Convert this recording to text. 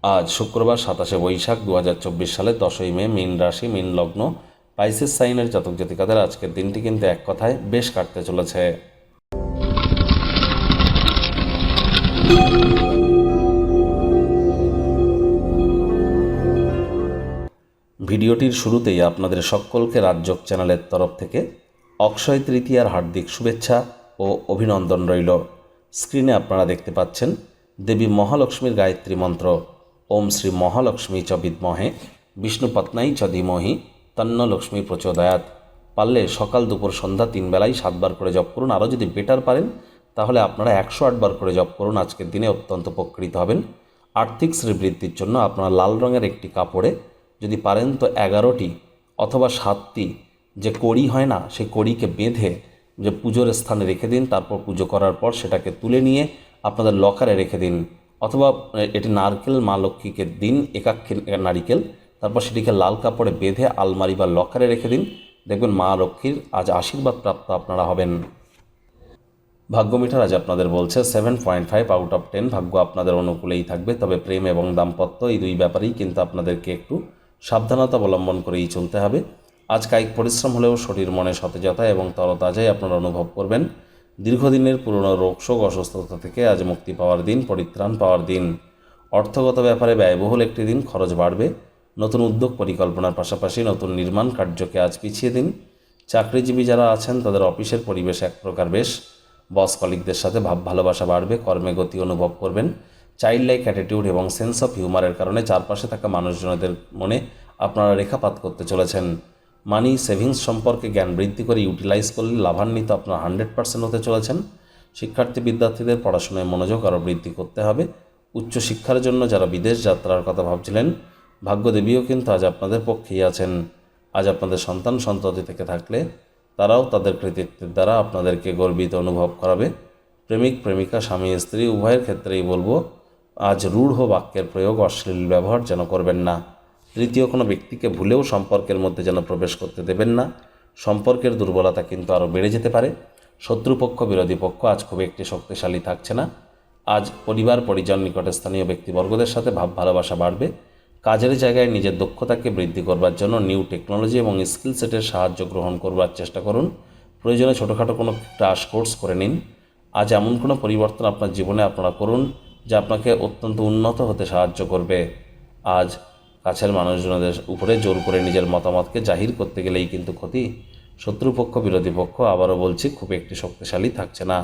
আজ শুক্রবার 27শে বৈশাখ 2024 সালের 10ই মে, মীন রাশি, মীন লগ্ন, পাইসেস সাইনের জাতক জাতিকাদের আজকের দিনটি কিন্তু এক কথায় বেশ কাটতে চলেছে। ভিডিওটির শুরুতেই আপনাদের সকলকে রাজযোগ চ্যানেলের তরফ থেকে অক্ষয় তৃতীয়ার হার্দিক শুভেচ্ছা ও অভিনন্দন রইল। স্ক্রিনে আপনারা দেখতে পাচ্ছেন দেবী মহালক্ষ্মীর গায়ত্রী মন্ত্র, ওম শ্রী মহালক্ষ্মী চ বিদ্মহে বিষ্ণুপত্নাই চ ধীমহি তন্ন লক্ষ্মী প্রচোদয়াৎ। পারলে সকাল দুপুর সন্ধ্যা 3 বেলায় 7 বার করে জপ করুন। আরও যদি বেটার পারেন তাহলে আপনারা 108 বার করে জপ করুন। আজকের দিনে অত্যন্ত উপকৃত হবেন। আর্থিক শ্রীবৃদ্ধির জন্য আপনারা লাল রঙের একটি কাপড়ে যদি পারেন তো 11টি অথবা 7টি যে কড়ি হয় না, সেই কড়িকে বেঁধে যে পুজোর স্থানে রেখে দিন। তারপর পুজো করার পর সেটাকে তুলে নিয়ে আপনাদের লকারে রেখে দিন, অথবা এটি নারকেল মা লক্ষ্মীকে দিন, একাক্ষী নারিকেল। তারপর সেটিকে লাল কাপড়ে বেঁধে আলমারি বা লকারে রেখে দিন। দেখবেন মা লক্ষ্মীর আজ আশীর্বাদ প্রাপ্ত আপনারা হবেন। ভাগ্য মিটার আজ আপনাদের বলছে 7.5 আউট অফ 10। ভাগ্য আপনাদের অনুকূলেই থাকবে, তবে প্রেম এবং দাম্পত্য এই দুই ব্যাপারেই কিন্তু আপনাদেরকে একটু সাবধানতা অবলম্বন করেই চলতে হবে। আজ কায়িক পরিশ্রম হলেও শরীর মনে সতেজতা এবং তরতাজাই আপনারা অনুভব করবেন। দীর্ঘদিনের পুরনো রোগশোক অসুস্থতা থেকে আজ মুক্তি পাওয়ার দিন, পরিত্রাণ পাওয়ার দিন। অর্থগত ব্যাপারে ব্যয়বহুল একটি দিন, খরচ বাড়বে। নতুন উদ্যোগ পরিকল্পনার পাশাপাশি নতুন নির্মাণ কার্যকে আজ পিছিয়ে দিন। চাকরিজীবী যারা আছেন তাদের অফিসের পরিবেশ এক প্রকার বেশ। বস কলিগদের সাথে ভাব ভালোবাসা বাড়বে, কর্মে গতি অনুভব করবেন। চাইল্ড লাইক অ্যাটিটিউড এবং সেন্স অফ হিউমারের কারণে চারপাশে থাকা মানুষজনদের মনে আপনারা রেখাপাত করতে চলেছেন। মানি সেভিংস সম্পর্কে জ্ঞান বৃদ্ধি করে ইউটিলাইজ করলে লাভান্বিত আপনারা 100% হতে চলেছেন। শিক্ষার্থী বিদ্যার্থীদের পড়াশোনায় মনোযোগ আরও বৃদ্ধি করতে হবে। উচ্চশিক্ষার জন্য যারা বিদেশ যাত্রার কথা ভাবছিলেন, ভাগ্যদেবীও কিন্তু আজ আপনাদের পক্ষেই আছেন। আজ আপনাদের সন্তান সন্ততি থেকে থাকলে তারাও তাদের কৃতিত্বের দ্বারা আপনাদেরকে গর্বিত অনুভব করাবে। প্রেমিক প্রেমিকা, স্বামী স্ত্রী উভয়ের ক্ষেত্রেই বলবো আজ রূঢ় বাক্যের প্রয়োগ, অশ্লীল ব্যবহার যেন করবেন না। তৃতীয় কোনো ব্যক্তিকে ভুলেও সম্পর্কের মধ্যে যেন প্রবেশ করতে দেবেন না। সম্পর্কের দুর্বলতা কিন্তু আরও বেড়ে যেতে পারে। শত্রুপক্ষ বিরোধী পক্ষ আজ খুব একটি শক্তিশালী থাকছে না। আজ পরিবার পরিজন নিকটে স্থানীয় ব্যক্তিবর্গদের সাথে ভাব ভালোবাসা বাড়বে। কাজের জায়গায় নিজের দক্ষতাকে বৃদ্ধি করবার জন্য নিউ টেকনোলজি এবং স্কিল সেটের সাহায্য গ্রহণ করবার চেষ্টা করুন। প্রয়োজনে ছোটোখাটো কোনো ক্রাশ কোর্স করে নিন। আজ এমন কোনো পরিবর্তন আপনার জীবনে আপনারা করুন যা আপনাকে অত্যন্ত উন্নত হতে সাহায্য করবে। আজ কাছের মানুষজনদের উপরে জোর করে নিজের মতামতকে জাহির করতে গেলেই কিন্তু ক্ষতি। শত্রুপক্ষ বিরোধী পক্ষ, আবারও বলছি, খুব একটি শক্তিশালী থাকছে না।